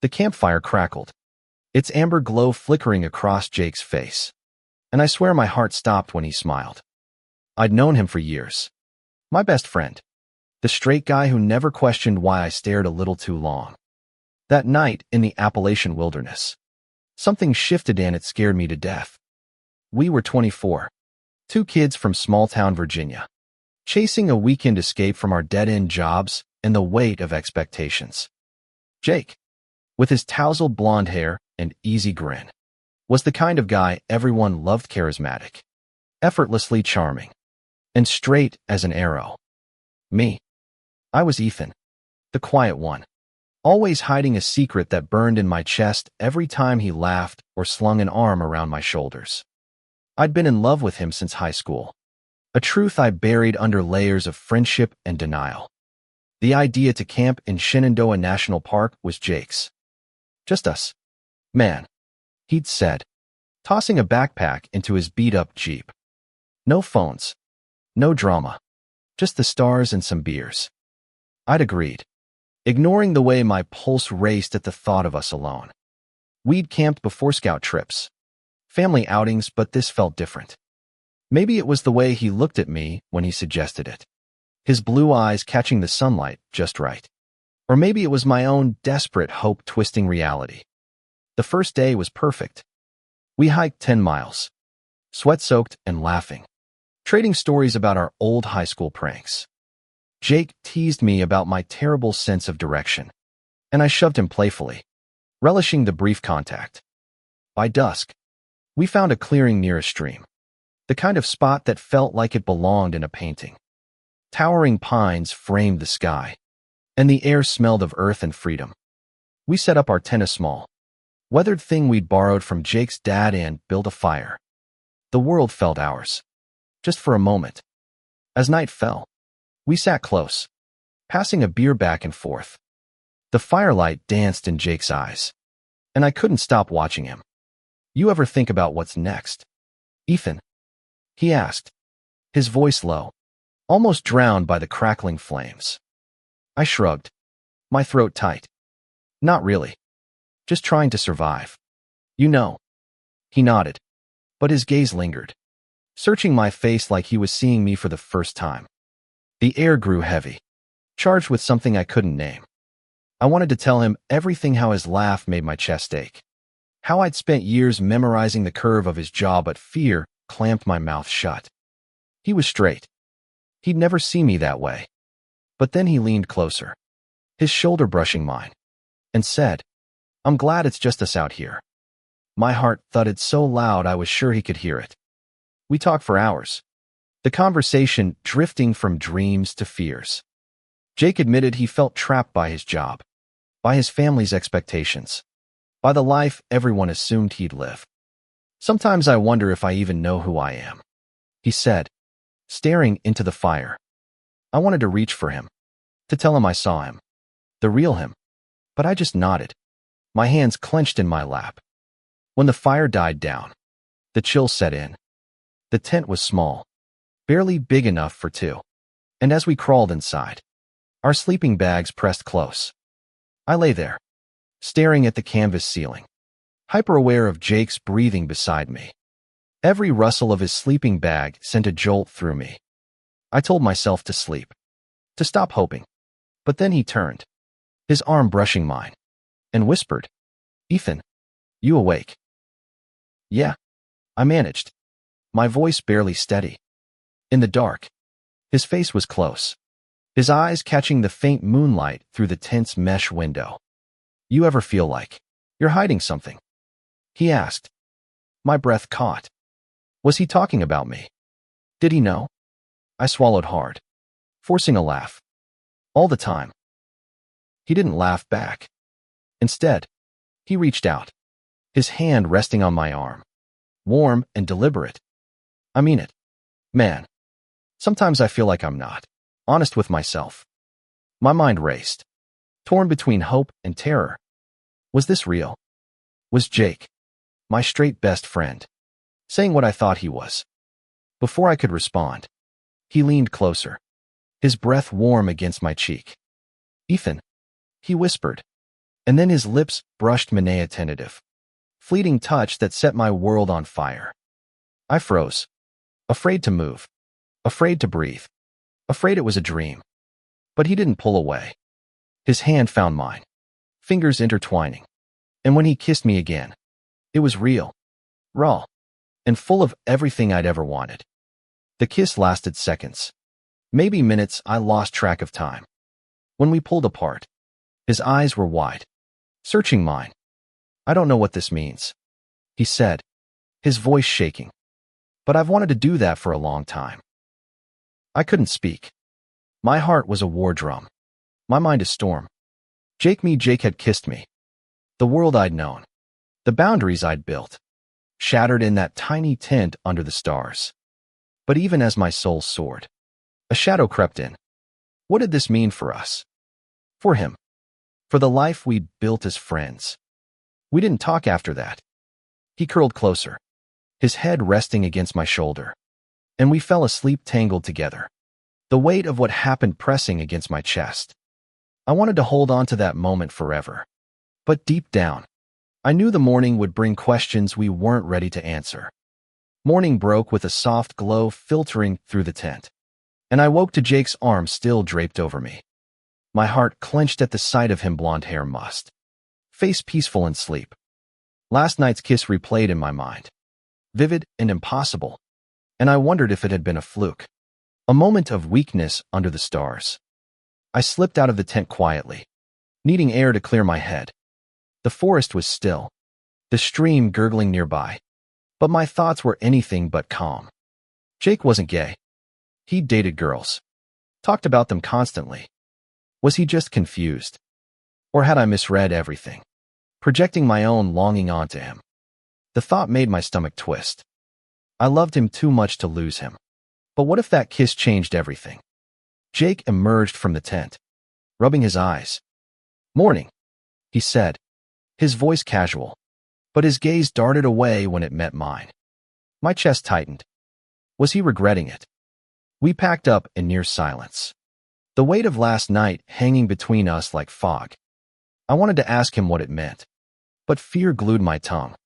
The campfire crackled, its amber glow flickering across Jake's face. And I swear my heart stopped when he smiled. I'd known him for years. My best friend. The straight guy who never questioned why I stared a little too long. That night in the Appalachian wilderness, something shifted and it scared me to death. We were 24, two kids from small-town Virginia, chasing a weekend escape from our dead-end jobs and the weight of expectations. Jake, with his tousled blonde hair and easy grin, was the kind of guy everyone loved, charismatic, effortlessly charming, and straight as an arrow. Me, I was Ethan, the quiet one, always hiding a secret that burned in my chest every time he laughed or slung an arm around my shoulders. I'd been in love with him since high school, a truth I buried under layers of friendship and denial. The idea to camp in Shenandoah National Park was Jake's. Just us. Man, he'd said, tossing a backpack into his beat-up Jeep. No phones, no drama, just the stars and some beers. I'd agreed, ignoring the way my pulse raced at the thought of us alone. We'd camped before scout trips, family outings, but this felt different. Maybe it was the way he looked at me when he suggested it, his blue eyes catching the sunlight just right. Or maybe it was my own desperate hope twisting reality. The first day was perfect. We hiked 10 miles, sweat-soaked and laughing, trading stories about our old high school pranks. Jake teased me about my terrible sense of direction, and I shoved him playfully, relishing the brief contact. By dusk, we found a clearing near a stream, the kind of spot that felt like it belonged in a painting. Towering pines framed the sky, and the air smelled of earth and freedom. We set up our tent, a small, weathered thing we'd borrowed from Jake's dad, and built a fire. The world felt ours, just for a moment. As night fell, we sat close, passing a beer back and forth. The firelight danced in Jake's eyes, and I couldn't stop watching him. You ever think about what's next, Ethan? He asked, his voice low, almost drowned by the crackling flames. I shrugged, my throat tight. Not really. Just trying to survive. You know. He nodded, but his gaze lingered, searching my face like he was seeing me for the first time. The air grew heavy, charged with something I couldn't name. I wanted to tell him everything, how his laugh made my chest ache, how I'd spent years memorizing the curve of his jaw, but fear clamped my mouth shut. He was straight. He'd never see me that way. But then he leaned closer, his shoulder brushing mine, and said, "I'm glad it's just us out here." My heart thudded so loud I was sure he could hear it. We talked for hours, the conversation drifting from dreams to fears. Jake admitted he felt trapped by his job, by his family's expectations, by the life everyone assumed he'd live. "Sometimes I wonder if I even know who I am," he said, staring into the fire. I wanted to reach for him, to tell him I saw him, the real him, but I just nodded, my hands clenched in my lap. When the fire died down, the chill set in. The tent was small, barely big enough for two, and as we crawled inside, our sleeping bags pressed close. I lay there, staring at the canvas ceiling, hyper-aware of Jake's breathing beside me. Every rustle of his sleeping bag sent a jolt through me. I told myself to sleep, to stop hoping. But then he turned, his arm brushing mine, and whispered, "Ethan, you awake?" "Yeah," I managed, my voice barely steady. In the dark, his face was close, his eyes catching the faint moonlight through the tent's mesh window. "You ever feel like you're hiding something?" he asked. My breath caught. Was he talking about me? Did he know? I swallowed hard, forcing a laugh. All the time. He didn't laugh back. Instead, he reached out, his hand resting on my arm, warm and deliberate. "I mean it. Man, sometimes I feel like I'm not honest with myself." My mind raced, torn between hope and terror. Was this real? Was Jake, my straight best friend, saying what I thought he was? Before I could respond, he leaned closer, his breath warm against my cheek. "Ethan," he whispered, And then his lips brushed mine, a tentative, fleeting touch that set my world on fire. I froze, afraid to move, afraid to breathe, afraid it was a dream. But he didn't pull away. His hand found mine, fingers intertwining. And when he kissed me again, it was real, raw, and full of everything I'd ever wanted. The kiss lasted seconds, maybe minutes. I lost track of time. When we pulled apart, his eyes were wide, searching mine. "I don't know what this means," he said, his voice shaking. "But I've wanted to do that for a long time." I couldn't speak. My heart was a war drum, my mind a storm. Jake had kissed me. The world I'd known, the boundaries I'd built, shattered in that tiny tent under the stars. But even as my soul soared, a shadow crept in. What did this mean for us? For him? For the life we'd built as friends? We didn't talk after that. He curled closer, his head resting against my shoulder, and we fell asleep tangled together, the weight of what happened pressing against my chest. I wanted to hold on to that moment forever. But deep down, I knew the morning would bring questions we weren't ready to answer. Morning broke with a soft glow filtering through the tent, and I woke to Jake's arm still draped over me. My heart clenched at the sight of him, blonde hair mussed, face peaceful in sleep. Last night's kiss replayed in my mind, vivid and impossible, and I wondered if it had been a fluke, a moment of weakness under the stars. I slipped out of the tent quietly, needing air to clear my head. The forest was still, the stream gurgling nearby, but my thoughts were anything but calm. Jake wasn't gay. He'd dated girls, talked about them constantly. Was he just confused? Or had I misread everything, projecting my own longing onto him? The thought made my stomach twist. I loved him too much to lose him. But what if that kiss changed everything? Jake emerged from the tent, rubbing his eyes. "Morning," he said, his voice casual, but his gaze darted away when it met mine. My chest tightened. Was he regretting it? We packed up in near silence, the weight of last night hanging between us like fog. I wanted to ask him what it meant, but fear glued my tongue.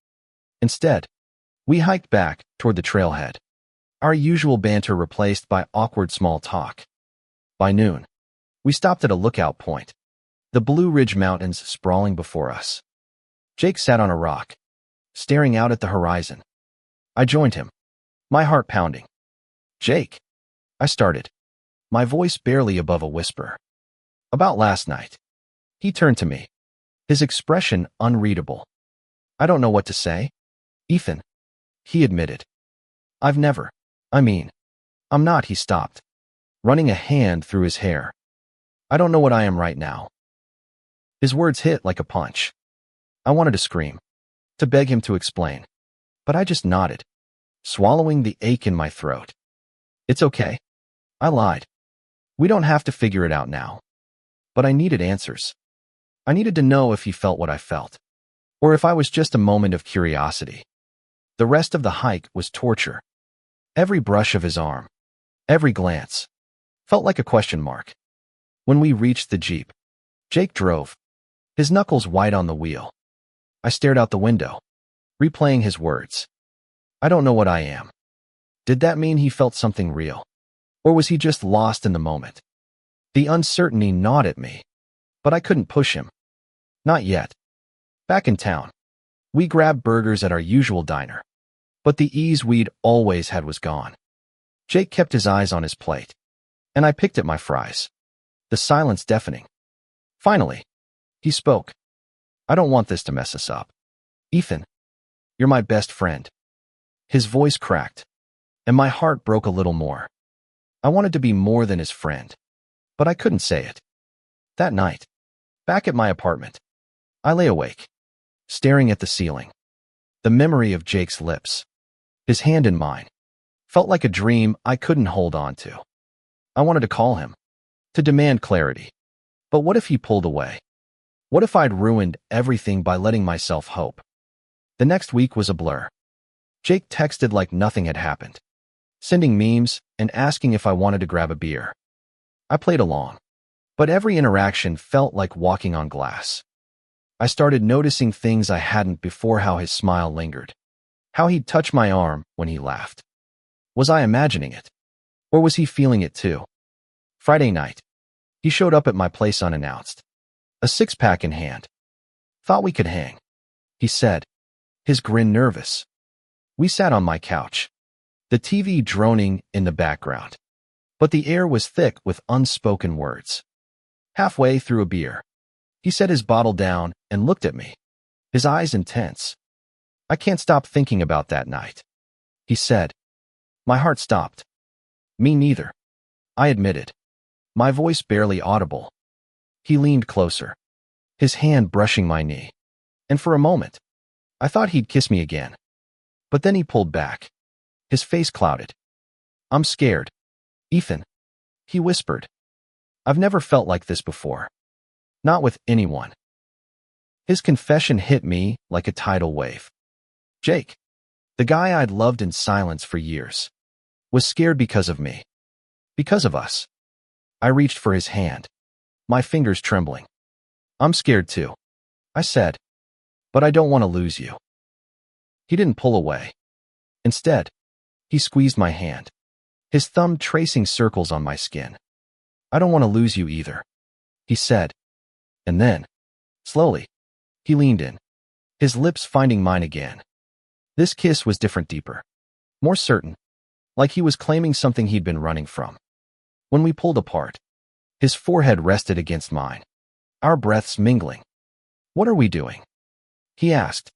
Instead, we hiked back toward the trailhead, our usual banter replaced by awkward small talk. By noon, we stopped at a lookout point, the Blue Ridge Mountains sprawling before us. Jake sat on a rock, staring out at the horizon. I joined him, my heart pounding. "Jake," I started, my voice barely above a whisper. "About last night." He turned to me, his expression unreadable. "I don't know what to say, Ethan," he admitted. I'm not." He stopped, running a hand through his hair. "I don't know what I am right now." His words hit like a punch. I wanted to scream, to beg him to explain, but I just nodded, swallowing the ache in my throat. "It's okay," I lied. "We don't have to figure it out now." But I needed answers. I needed to know if he felt what I felt, or if I was just a moment of curiosity. The rest of the hike was torture. Every brush of his arm, every glance, felt like a question mark. When we reached the Jeep, Jake drove, his knuckles white on the wheel. I stared out the window, replaying his words. "I don't know what I am." Did that mean he felt something real? Or was he just lost in the moment? The uncertainty gnawed at me, but I couldn't push him. Not yet. Back in town, we grabbed burgers at our usual diner, but the ease we'd always had was gone. Jake kept his eyes on his plate, and I picked at my fries, the silence deafening. Finally, he spoke. "I don't want this to mess us up. Ethan, you're my best friend." His voice cracked, and my heart broke a little more. I wanted to be more than his friend, but I couldn't say it. That night, back at my apartment, I lay awake, staring at the ceiling. The memory of Jake's lips, his hand in mine, felt like a dream I couldn't hold on to. I wanted to call him, to demand clarity. But what if he pulled away? What if I'd ruined everything by letting myself hope? The next week was a blur. Jake texted like nothing had happened, sending memes and asking if I wanted to grab a beer. I played along, but every interaction felt like walking on glass. I started noticing things I hadn't before: how his smile lingered, how he'd touch my arm when he laughed. Was I imagining it? Or was he feeling it too? Friday night. He showed up at my place unannounced, a six-pack in hand. "Thought we could hang," he said, his grin nervous. We sat on my couch, the TV droning in the background, but the air was thick with unspoken words. Halfway through a beer, he set his bottle down and looked at me, his eyes intense. "I can't stop thinking about that night," he said. My heart stopped. "Me neither," I admitted, my voice barely audible. He leaned closer, his hand brushing my knee, and for a moment, I thought he'd kiss me again. But then he pulled back, his face clouded. "I'm scared, Ethan," he whispered. "I've never felt like this before. Not with anyone." His confession hit me like a tidal wave. Jake, the guy I'd loved in silence for years, was scared because of me. Because of us. I reached for his hand, my fingers trembling. "I'm scared too," I said, "but I don't want to lose you." He didn't pull away. Instead, he squeezed my hand, his thumb tracing circles on my skin. "I don't want to lose you either," he said. And then, slowly, he leaned in, his lips finding mine again. This kiss was different, deeper, more certain, like he was claiming something he'd been running from. When we pulled apart, his forehead rested against mine, our breaths mingling. "What are we doing?" he asked,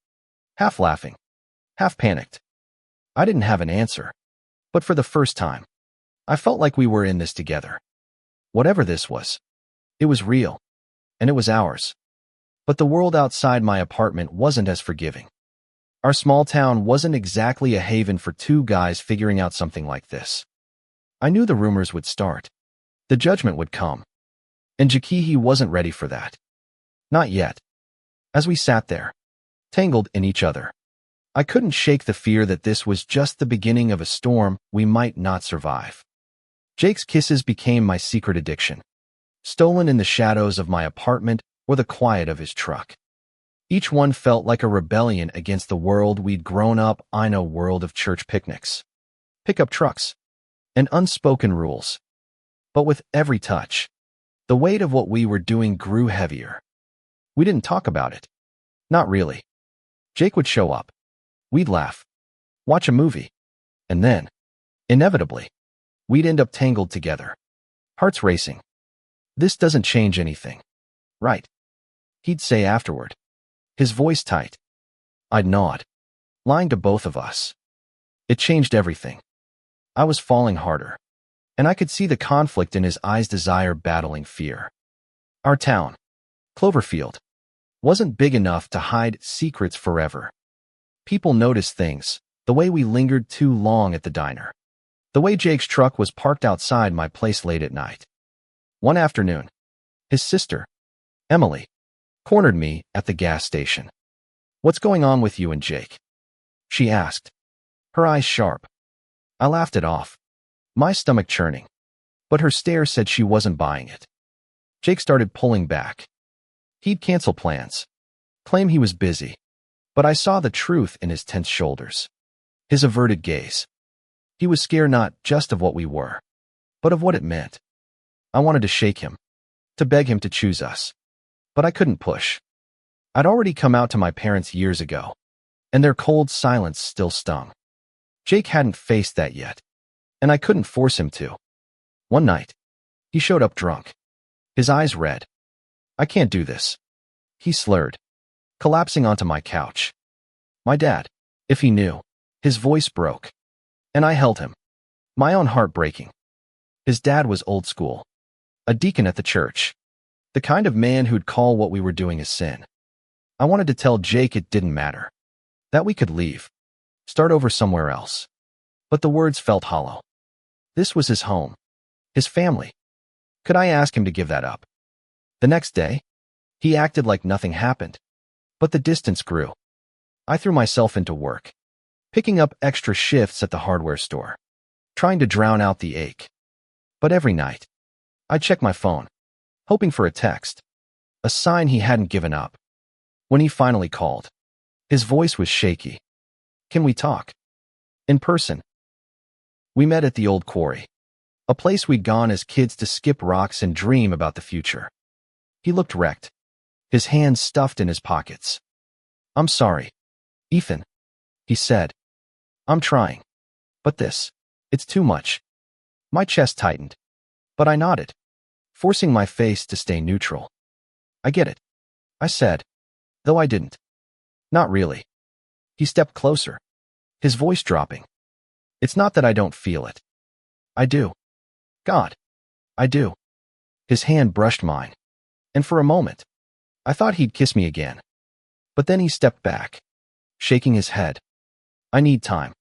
half laughing, half panicked. I didn't have an answer, but for the first time, I felt like we were in this together. Whatever this was, it was real, and it was ours. But the world outside my apartment wasn't as forgiving. Our small town wasn't exactly a haven for two guys figuring out something like this. I knew the rumors would start. The judgment would come. And Jakihi wasn't ready for that. Not yet. As we sat there, tangled in each other, I couldn't shake the fear that this was just the beginning of a storm we might not survive. Jake's kisses became my secret addiction, stolen in the shadows of my apartment or the quiet of his truck. Each one felt like a rebellion against the world we'd grown up in, a world of church picnics, pickup trucks, and unspoken rules. But with every touch, the weight of what we were doing grew heavier. We didn't talk about it. Not really. Jake would show up. We'd laugh, watch a movie, and then, inevitably, we'd end up tangled together, hearts racing. "This doesn't change anything, right?" he'd say afterward, his voice tight. I'd nod, lying to both of us. It changed everything. I was falling harder, and I could see the conflict in his eyes, desire battling fear. Our town, Cloverfield, wasn't big enough to hide secrets forever. People noticed things, the way we lingered too long at the diner, the way Jake's truck was parked outside my place late at night. One afternoon, his sister, Emily, cornered me at the gas station. "What's going on with you and Jake?" she asked, her eyes sharp. I laughed it off, my stomach churning, but her stare said she wasn't buying it. Jake started pulling back. He'd cancel plans, claim he was busy, but I saw the truth in his tense shoulders, his averted gaze. He was scared not just of what we were, but of what it meant. I wanted to shake him, to beg him to choose us, but I couldn't push. I'd already come out to my parents years ago, and their cold silence still stung. Jake hadn't faced that yet, and I couldn't force him to. One night, he showed up drunk, his eyes red. "I can't do this," he slurred, collapsing onto my couch. "My dad, if he knew," his voice broke, and I held him, my own heart breaking. His dad was old school, a deacon at the church, the kind of man who'd call what we were doing a sin. I wanted to tell Jake it didn't matter, that we could leave, start over somewhere else. But the words felt hollow. This was his home, his family. Could I ask him to give that up? The next day, he acted like nothing happened, but the distance grew. I threw myself into work, picking up extra shifts at the hardware store, trying to drown out the ache. But every night, I'd check my phone, hoping for a text, a sign he hadn't given up. When he finally called, his voice was shaky. Can we talk? In person. We met at the old quarry, a place we'd gone as kids to skip rocks and dream about the future. He looked wrecked, his hands stuffed in his pockets. I'm sorry, Ethan, he said. I'm trying. But it's too much. My chest tightened, but I nodded, forcing my face to stay neutral. I get it, I said, though I didn't. Not really. He stepped closer, his voice dropping. It's not that I don't feel it. I do. God, I do. His hand brushed mine, and for a moment, I thought he'd kiss me again. But then he stepped back, shaking his head. I need time,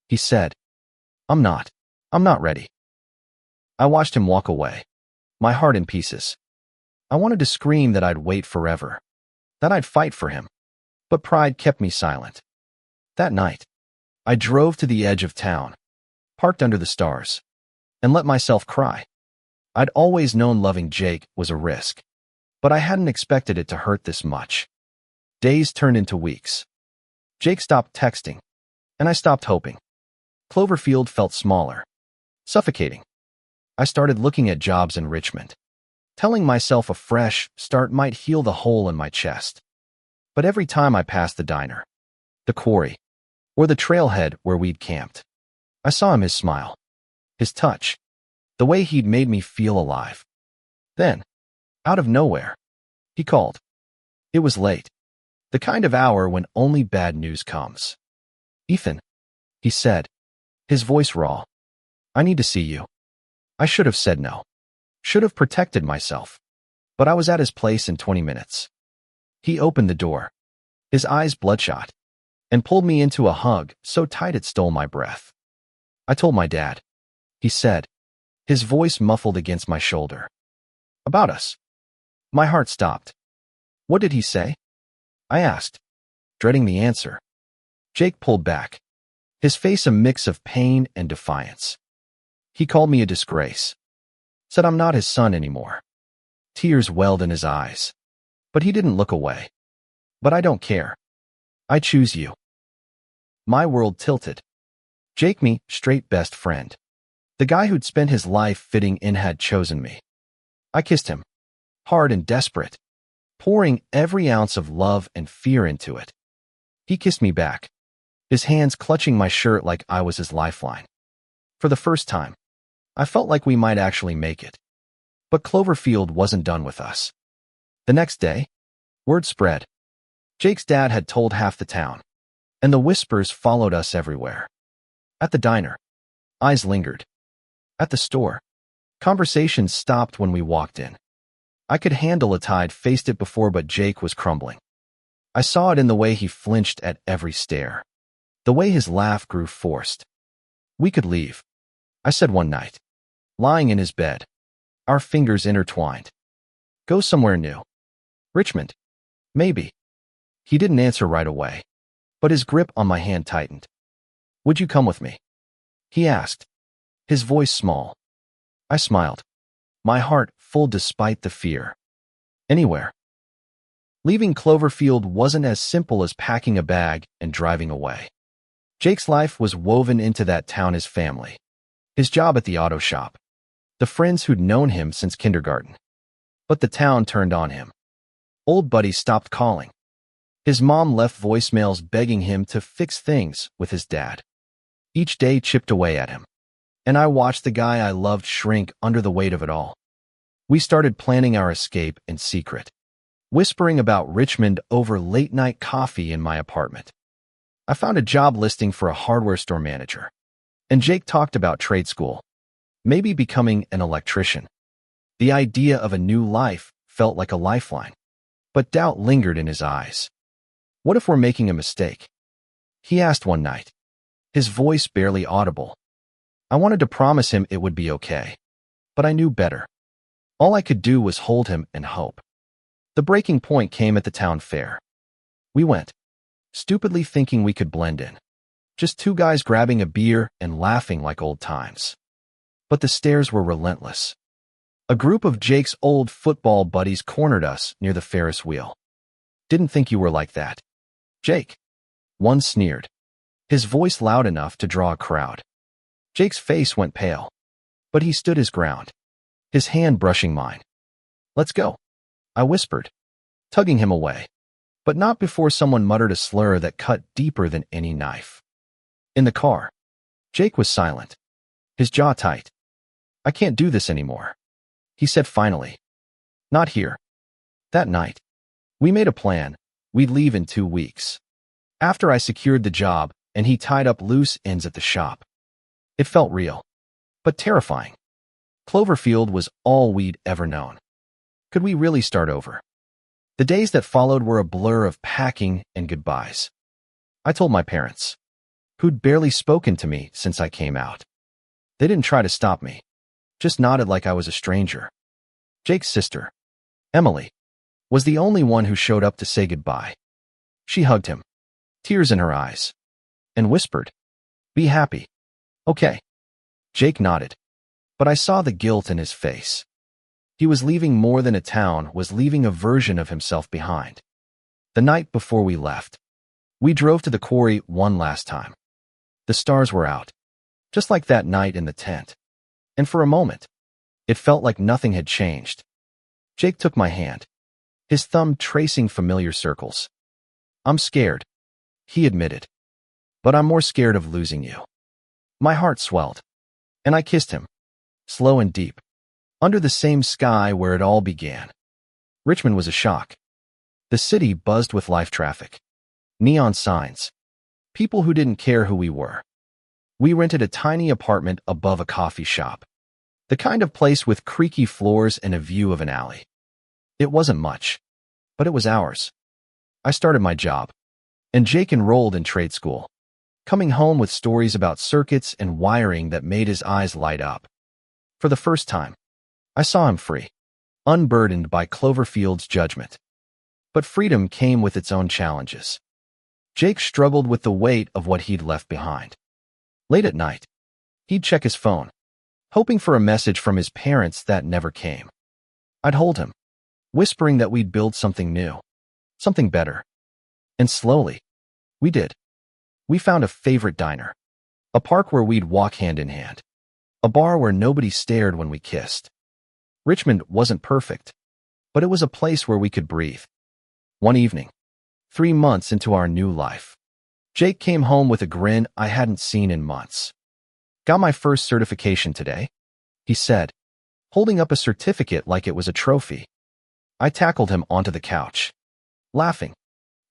he said. I'm not ready. I watched him walk away, my heart in pieces. I wanted to scream that I'd wait forever, that I'd fight for him, but pride kept me silent. That night, I drove to the edge of town, parked under the stars, and let myself cry. I'd always known loving Jake was a risk, but I hadn't expected it to hurt this much. Days turned into weeks. Jake stopped texting, and I stopped hoping. Cloverfield felt smaller, suffocating. I started looking at jobs in Richmond, telling myself a fresh start might heal the hole in my chest. But every time I passed the diner, the quarry, or the trailhead where we'd camped, I saw his smile, his touch, the way he'd made me feel alive. Then, out of nowhere, he called. It was late, the kind of hour when only bad news comes. Ethan, he said, his voice raw. I need to see you. I should have said no. Should have protected myself. But I was at his place in 20 minutes. He opened the door, his eyes bloodshot, and pulled me into a hug so tight it stole my breath. I told my dad, he said, his voice muffled against my shoulder. About us. My heart stopped. What did he say? I asked, dreading the answer. Jake pulled back, his face a mix of pain and defiance. He called me a disgrace, said I'm not his son anymore. Tears welled in his eyes, but he didn't look away. But I don't care. I choose you. My world tilted. Jake, me, straight best friend. The guy who'd spent his life fitting in had chosen me. I kissed him, hard and desperate, pouring every ounce of love and fear into it. He kissed me back, his hands clutching my shirt like I was his lifeline. For the first time, I felt like we might actually make it. But Cloverfield wasn't done with us. The next day, word spread. Jake's dad had told half the town, and the whispers followed us everywhere. At the diner, eyes lingered. At the store, conversations stopped when we walked in. I could handle it. I'd faced it before, but Jake was crumbling. I saw it in the way he flinched at every stare, the way his laugh grew forced. We could leave, I said one night, lying in his bed, our fingers intertwined. Go somewhere new. Richmond. Maybe. He didn't answer right away, but his grip on my hand tightened. Would you come with me? He asked, his voice small. I smiled, my heart full despite the fear. Anywhere. Leaving Cloverfield wasn't as simple as packing a bag and driving away. Jake's life was woven into that town, his family, his job at the auto shop, the friends who'd known him since kindergarten. But the town turned on him. Old buddies stopped calling. His mom left voicemails begging him to fix things with his dad. Each day chipped away at him, and I watched the guy I loved shrink under the weight of it all. We started planning our escape in secret, whispering about Richmond over late-night coffee in my apartment. I found a job listing for a hardware store manager, and Jake talked about trade school, maybe becoming an electrician. The idea of a new life felt like a lifeline, but doubt lingered in his eyes. What if we're making a mistake? He asked one night, his voice barely audible. I wanted to promise him it would be okay, but I knew better. All I could do was hold him and hope. The breaking point came at the town fair. We went, stupidly thinking we could blend in. Just two guys grabbing a beer and laughing like old times. But the stares were relentless. A group of Jake's old football buddies cornered us near the Ferris wheel. Didn't think you were like that, Jake. One sneered, his voice loud enough to draw a crowd. Jake's face went pale, but he stood his ground, his hand brushing mine. Let's go, I whispered, tugging him away, but not before someone muttered a slur that cut deeper than any knife. In the car, Jake was silent, his jaw tight. I can't do this anymore, he said finally. Not here. That night, we made a plan. We'd leave in 2 weeks. After I secured the job and he tied up loose ends at the shop. It felt real, but terrifying. Cloverfield was all we'd ever known. Could we really start over? The days that followed were a blur of packing and goodbyes. I told my parents, who'd barely spoken to me since I came out. They didn't try to stop me, just nodded like I was a stranger. Jake's sister, Emily, was the only one who showed up to say goodbye. She hugged him, tears in her eyes, and whispered, "Be happy." Okay. Jake nodded, but I saw the guilt in his face. He was leaving more than a town, was leaving a version of himself behind. The night before we left, we drove to the quarry one last time. The stars were out, just like that night in the tent. And for a moment, it felt like nothing had changed. Jake took my hand, his thumb tracing familiar circles. I'm scared, he admitted, but I'm more scared of losing you. My heart swelled, and I kissed him, slow and deep, under the same sky where it all began. Richmond was a shock. The city buzzed with life traffic, neon signs, people who didn't care who we were. We rented a tiny apartment above a coffee shop, the kind of place with creaky floors and a view of an alley. It wasn't much, but it was ours. I started my job, and Jake enrolled in trade school, coming home with stories about circuits and wiring that made his eyes light up. For the first time, I saw him free, unburdened by Cloverfield's judgment. But freedom came with its own challenges. Jake struggled with the weight of what he'd left behind. Late at night, he'd check his phone, hoping for a message from his parents that never came. I'd hold him, whispering that we'd build something new, something better. And slowly, we did. We found a favorite diner, a park where we'd walk hand in hand, a bar where nobody stared when we kissed. Richmond wasn't perfect, but it was a place where we could breathe. One evening, 3 months into our new life, Jake came home with a grin I hadn't seen in months. Got my first certification today, he said, holding up a certificate like it was a trophy. I tackled him onto the couch, laughing,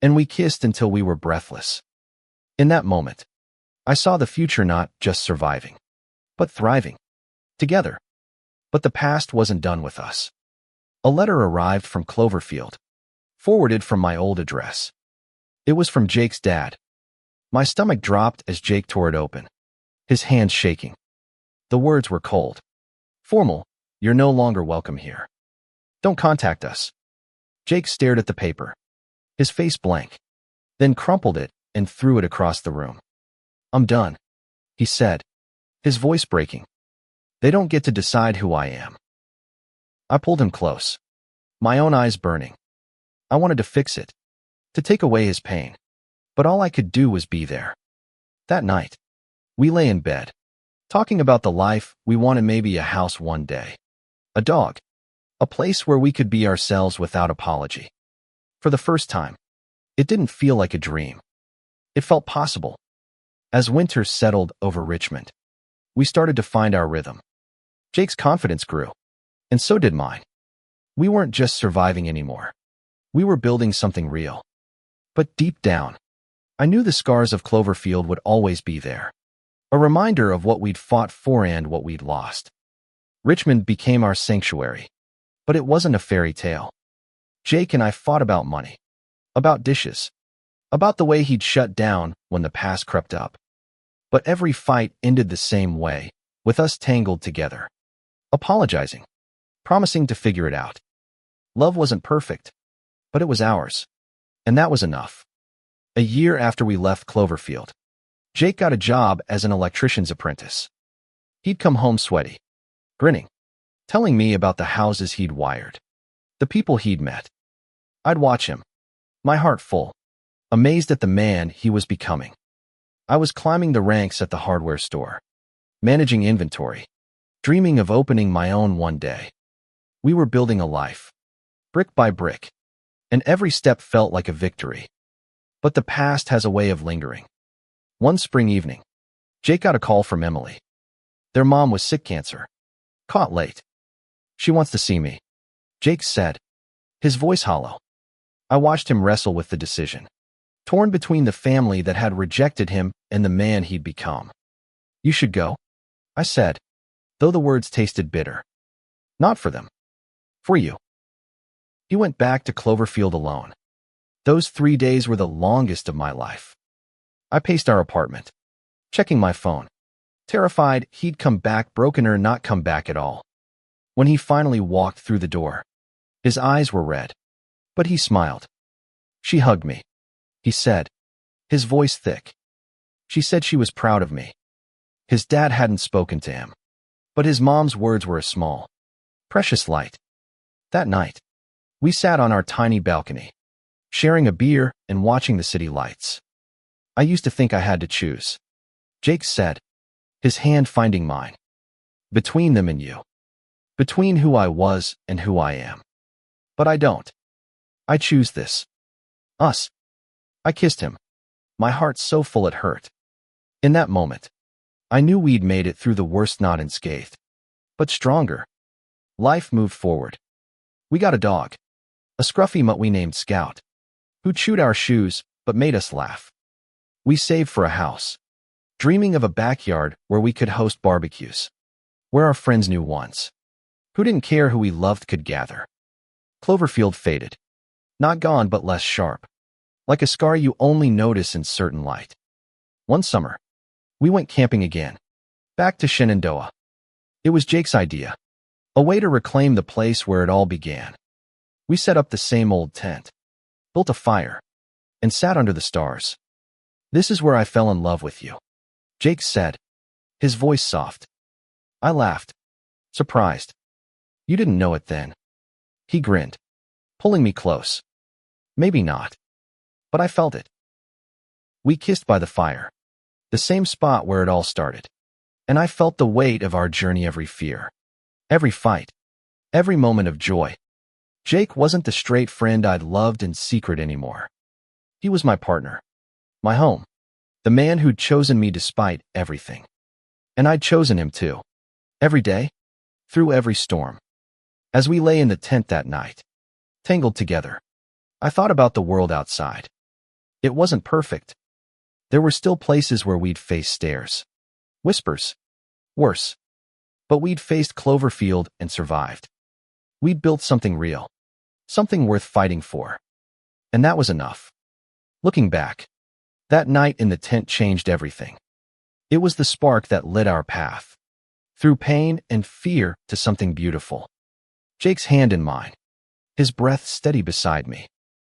and we kissed until we were breathless. In that moment, I saw the future not just surviving, but thriving, together. But the past wasn't done with us. A letter arrived from Cloverfield, forwarded from my old address. It was from Jake's dad. My stomach dropped as Jake tore it open, his hands shaking. The words were cold. Formal, "You're no longer welcome here. Don't contact us." Jake stared at the paper, his face blank, then crumpled it and threw it across the room. "I'm done," he said, his voice breaking. "They don't get to decide who I am." I pulled him close, my own eyes burning. I wanted to fix it, to take away his pain, but all I could do was be there. That night, we lay in bed, talking about the life we wanted, maybe a house one day, a dog, a place where we could be ourselves without apology. For the first time, it didn't feel like a dream. It felt possible. As winter settled over Richmond, we started to find our rhythm. Jake's confidence grew, and so did mine. We weren't just surviving anymore. We were building something real. But deep down, I knew the scars of Cloverfield would always be there, a reminder of what we'd fought for and what we'd lost. Richmond became our sanctuary, but it wasn't a fairy tale. Jake and I fought about money, about dishes, about the way he'd shut down when the past crept up. But every fight ended the same way, with us tangled together, apologizing, promising to figure it out. Love wasn't perfect, but it was ours, and that was enough. A year after we left Cloverfield, Jake got a job as an electrician's apprentice. He'd come home sweaty, grinning, telling me about the houses he'd wired, the people he'd met. I'd watch him, my heart full, amazed at the man he was becoming. I was climbing the ranks at the hardware store, managing inventory, dreaming of opening my own one day. We were building a life, brick by brick, and every step felt like a victory. But the past has a way of lingering. One spring evening, Jake got a call from Emily. Their mom was sick cancer, caught late. She wants to see me, Jake said, his voice hollow. I watched him wrestle with the decision, torn between the family that had rejected him and the man he'd become. You should go, I said, though the words tasted bitter. Not for them. For you. He went back to Cloverfield alone. Those 3 days were the longest of my life. I paced our apartment, checking my phone, terrified he'd come back broken or not come back at all. When he finally walked through the door, his eyes were red, but he smiled. She hugged me, he said, his voice thick. She said she was proud of me. His dad hadn't spoken to him, but his mom's words were a small, precious light. That night, we sat on our tiny balcony, sharing a beer and watching the city lights. I used to think I had to choose, Jake said, his hand finding mine. Between them and you. Between who I was and who I am. But I don't. I choose this. Us. I kissed him, my heart so full it hurt. In that moment, I knew we'd made it through the worst not unscathed, but stronger. Life moved forward. We got a dog, a scruffy mutt we named Scout, who chewed our shoes but made us laugh. We saved for a house, dreaming of a backyard where we could host barbecues, where our friends knew once, who didn't care who we loved could gather. Cloverfield faded, not gone but less sharp, like a scar you only notice in certain light. One summer, we went camping again, back to Shenandoah. It was Jake's idea, a way to reclaim the place where it all began. We set up the same old tent, built a fire, and sat under the stars. This is where I fell in love with you, Jake said, his voice soft. I laughed, surprised. You didn't know it then. He grinned, pulling me close. Maybe not, but I felt it. We kissed by the fire, the same spot where it all started, and I felt the weight of our journey, every fear, every fight, every moment of joy. Jake wasn't the straight friend I'd loved in secret anymore. He was my partner, my home, the man who'd chosen me despite everything. And I'd chosen him too, every day, through every storm. As we lay in the tent that night, tangled together, I thought about the world outside. It wasn't perfect. There were still places where we'd faced stares, whispers, worse. But we'd faced Cloverfield and survived. We'd built something real, something worth fighting for. And that was enough. Looking back, that night in the tent changed everything. It was the spark that lit our path, through pain and fear to something beautiful. Jake's hand in mine, his breath steady beside me,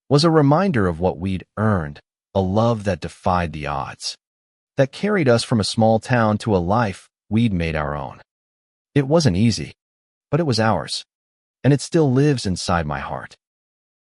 was a reminder of what we'd earned, a love that defied the odds, that carried us from a small town to a life we'd made our own. It wasn't easy, but it was ours, and it still lives inside my heart.